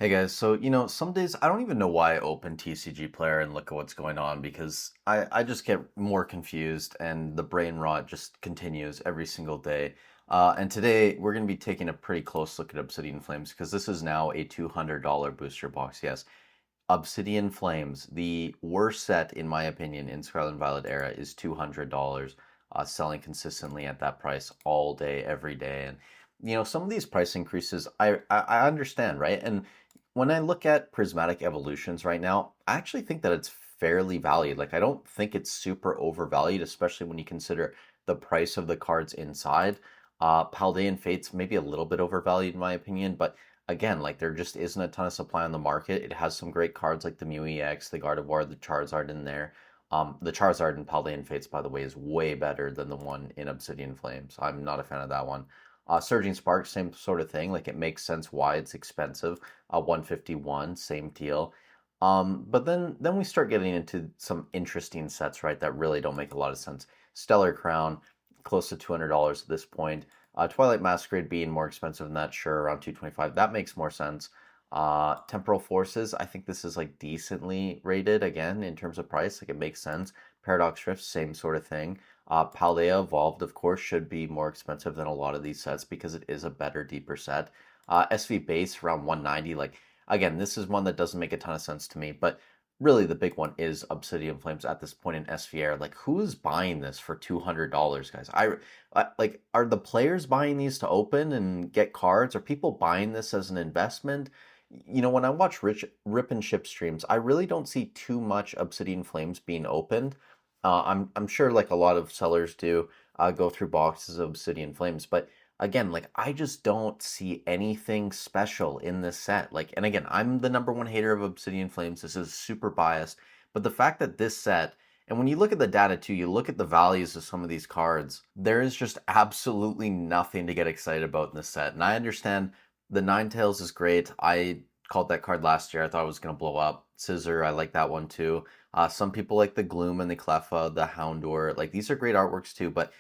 Hey guys, so some days I don't even know why I open TCG Player and look at what's going on because I just get more confused and the brain rot just continues every single day. And today we're going to be taking a pretty close look at Obsidian Flames because this is now a $200 booster box. Yes, Obsidian Flames, the worst set in my opinion in Scarlet and Violet era, is $200, selling consistently at that price all day, every day. And some of these price increases, I understand, right? And when I look at prismatic evolutions right now, I actually think that it's fairly valued. Like, I don't think it's super overvalued, especially when you consider the price of the cards inside. Paldean Fate's maybe a little bit overvalued in my opinion, but again, like there just isn't a ton of supply on the market. It has some great cards like the Mew EX, the Gardevoir, the Charizard in there. The Charizard in Paldean Fates, by the way, is way better than the one in Obsidian Flames. I'm not a fan of that one. Surging Spark, same sort of thing. Like it makes sense why it's expensive. 151, same deal. But then we start getting into some interesting sets, right? That really don't make a lot of sense. Stellar Crown, close to $200 at this point. Twilight Masquerade being more expensive than that, sure, around 225. That makes more sense. Temporal Forces, I think this is like decently rated again in terms of price. Like it makes sense. Paradox Rift, same sort of thing. Paldea Evolved, of course, should be more expensive than a lot of these sets because it is a better, deeper set. SV Base around 190. Like again, this is one that doesn't make a ton of sense to me, but really the big one is Obsidian Flames at this point in SVR. Like who is buying this for $200, guys? Like, are the players buying these to open and get cards? Are people buying this as an investment? When I watch Rip and Ship streams, I really don't see too much Obsidian Flames being opened. I'm sure like a lot of sellers do go through boxes of Obsidian Flames, but again, like I just don't see anything special in this set. Like, and again, I'm the number one hater of Obsidian Flames. This is super biased, but the fact that this set, and when you look at the data too, you look at the values of some of these cards, there is just absolutely nothing to get excited about in this set. And I understand the Ninetales is great. I called that card last year. I thought it was going to blow up. Scissor, I like that one too. Some people like the Gloom and the Cleffa, the Houndour. Like these are great artworks too, but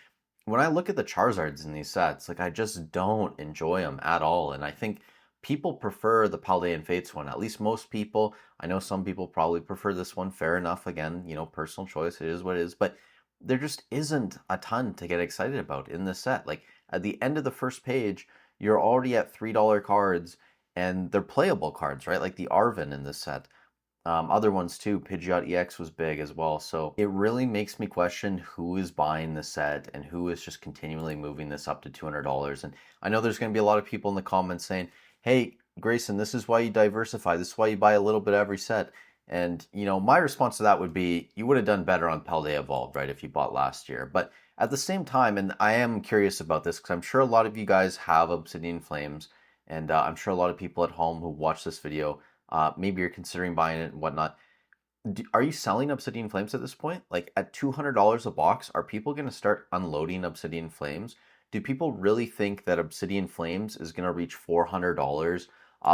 when I look at the Charizards in these sets, like I just don't enjoy them at all. And I think people prefer the Paldean Fates one. At least most people. I know some people probably prefer this one. Fair enough. Again, personal choice. It is what it is. But there just isn't a ton to get excited about in this set. Like at the end of the first page, you're already at $3 cards, and they're playable cards, right? Like the Arven in this set. Other ones too. Pidgeot EX was big as well. So it really makes me question who is buying the set and who is just continually moving this up to $200. And I know there's going to be a lot of people in the comments saying, hey, Grayson, this is why you diversify. This is why you buy a little bit of every set. And, my response to that would be you would have done better on Paldea Evolved, right, if you bought last year. But at the same time, and I am curious about this because I'm sure a lot of you guys have Obsidian Flames, and I'm sure a lot of people at home who watch this video, maybe you're considering buying it and whatnot. Are you selling Obsidian Flames at this point? Like at $200 a box, are people going to start unloading Obsidian Flames? Do people really think that Obsidian Flames is going to reach $400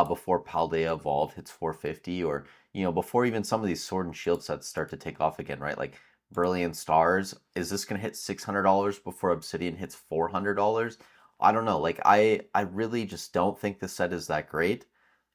before Paldea Evolved hits 450, or before even some of these Sword and Shield sets start to take off again, right? Like Brilliant Stars, is this going to hit $600 before Obsidian hits $400? I don't know. Like I really just don't think this set is that great.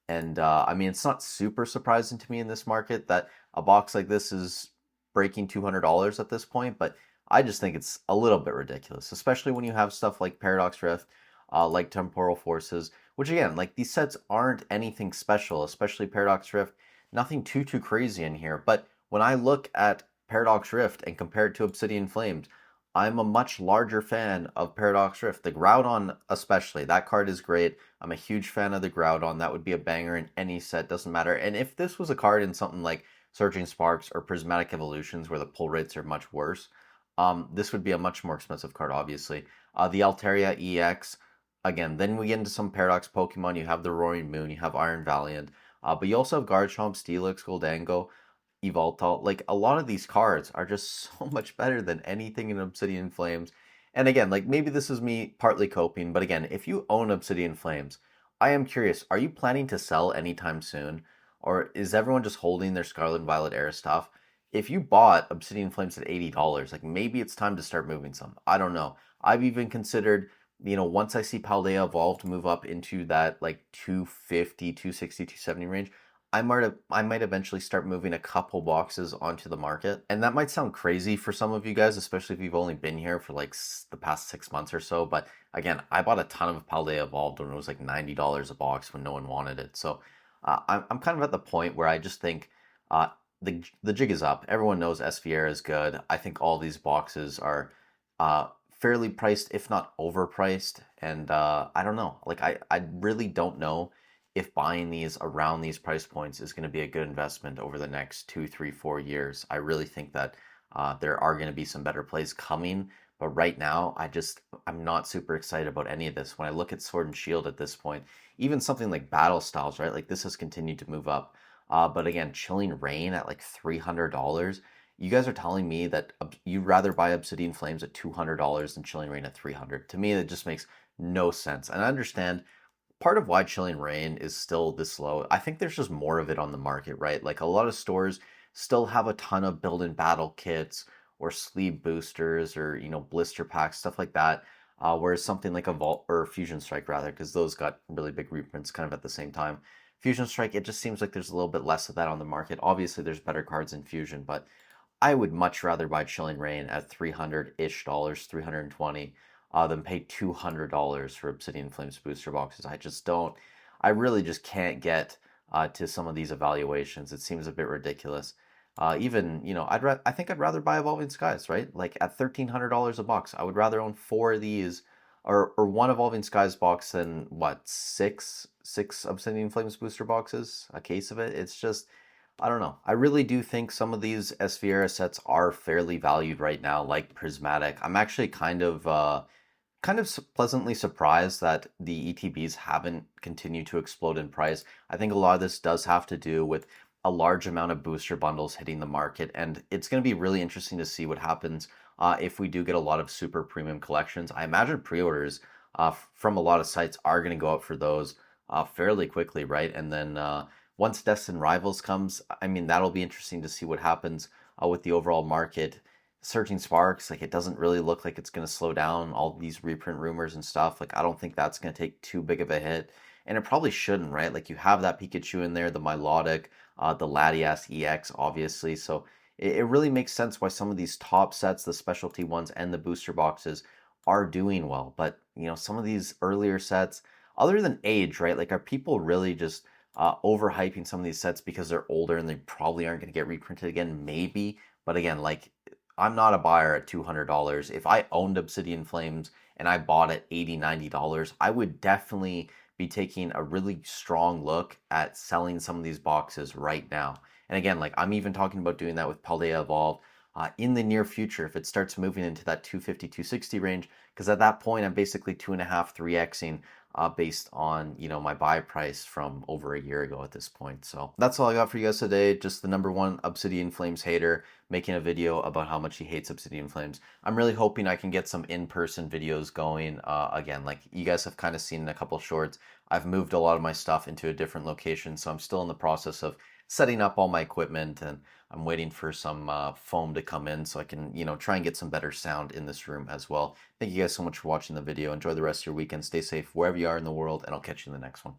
And I mean, it's not super surprising to me in this market that a box like this is breaking $200 at this point, but I just think it's a little bit ridiculous, especially when you have stuff like Paradox Rift, like Temporal Forces, which again, like these sets aren't anything special, especially Paradox Rift, nothing too crazy in here. But when I look at Paradox Rift and compare it to Obsidian Flames, I'm a much larger fan of Paradox Rift. The Groudon especially, that card is great. I'm a huge fan of the Groudon. That would be a banger in any set, doesn't matter. And if this was a card in something like Surging Sparks or Prismatic Evolutions where the pull rates are much worse, this would be a much more expensive card, obviously. The Altaria EX, again, then we get into some Paradox Pokemon. You have the Roaring Moon, you have Iron Valiant, but you also have Garchomp, Steelix, Goldango, Evoltal. Like a lot of these cards are just so much better than anything in Obsidian Flames. And again, like maybe this is me partly coping, but again, if you own Obsidian Flames, I am curious, are you planning to sell anytime soon? Or is everyone just holding their Scarlet and Violet era stuff? If you bought Obsidian Flames at $80, like maybe it's time to start moving some. I don't know. I've even considered once I see Paldea Evolved move up into that like 250, 260, 270 range, I might eventually start moving a couple boxes onto the market. And that might sound crazy for some of you guys, especially if you've only been here for like the past 6 months or so. But again, I bought a ton of Paldea Evolved when it was like $90 a box when no one wanted it. So I'm kind of at the point where I just think uh, the jig is up. Everyone knows SVR is good. I think all these boxes are fairly priced, if not overpriced. And I don't know. Like I really don't know if buying these around these price points is going to be a good investment over the next 2, 3, 4 years. I really think that there are going to be some better plays coming. But right now, I'm not super excited about any of this. When I look at Sword and Shield at this point, even something like Battle Styles, right? Like this has continued to move up. But again, Chilling Reign at like $300. You guys are telling me that you'd rather buy Obsidian Flames at $200 than Chilling Reign at 300. To me, that just makes no sense. And I understand part of why Chilling Reign is still this low. I think there's just more of it on the market, right? Like a lot of stores still have a ton of build-in battle kits or sleeve boosters or blister packs, stuff like that. Whereas something like a Vault or Fusion Strike rather, because those got really big reprints kind of at the same time. Fusion Strike, it just seems like there's a little bit less of that on the market. Obviously, there's better cards in Fusion, but I would much rather buy Chilling Reign at 300-ish dollars, 320, than pay $200 for Obsidian Flames booster boxes. I really just can't get to some of these evaluations. It seems a bit ridiculous. Even, I think I'd rather buy Evolving Skies, right? Like at $1,300 a box, I would rather own four of these or one Evolving Skies box than what, six Obsidian Flames booster boxes, a case of it. It's just, I don't know. I really do think some of these SVR sets are fairly valued right now, like Prismatic. I'm actually kind of pleasantly surprised that the ETBs haven't continued to explode in price. I think a lot of this does have to do with a large amount of booster bundles hitting the market, and it's going to be really interesting to see what happens if we do get a lot of super premium collections. I imagine pre-orders from a lot of sites are going to go up for those fairly quickly, right? And then once Destined Rivals comes, I mean, that'll be interesting to see what happens with the overall market. Searching Sparks, like it doesn't really look like it's going to slow down all these reprint rumors and stuff. Like I don't think that's going to take too big of a hit, and it probably shouldn't, right? Like you have that Pikachu in there, the Milotic, the Latias EX, obviously. So it really makes sense why some of these top sets, the specialty ones and the booster boxes, are doing well. But some of these earlier sets, other than age, right? Like are people really just overhyping some of these sets because they're older and they probably aren't going to get reprinted again? Maybe, but again, like I'm not a buyer at $200. If I owned Obsidian Flames and I bought at $80, $90, I would definitely be taking a really strong look at selling some of these boxes right now. And again, like I'm even talking about doing that with Paldea Evolved in the near future if it starts moving into that 250, 260 range, because at that point I'm basically 2.5, 3xing based on my buy price from over a year ago at this point. So that's all I got for you guys today. Just the number one Obsidian Flames hater making a video about how much he hates Obsidian Flames. I'm really hoping I can get some in-person videos going again. Like you guys have kind of seen in a couple shorts, I've moved a lot of my stuff into a different location, so I'm still in the process of setting up all my equipment, and I'm waiting for some foam to come in so I can try and get some better sound in this room as well. Thank you guys so much for watching the video. Enjoy the rest of your weekend. Stay safe wherever you are in the world, and I'll catch you in the next one.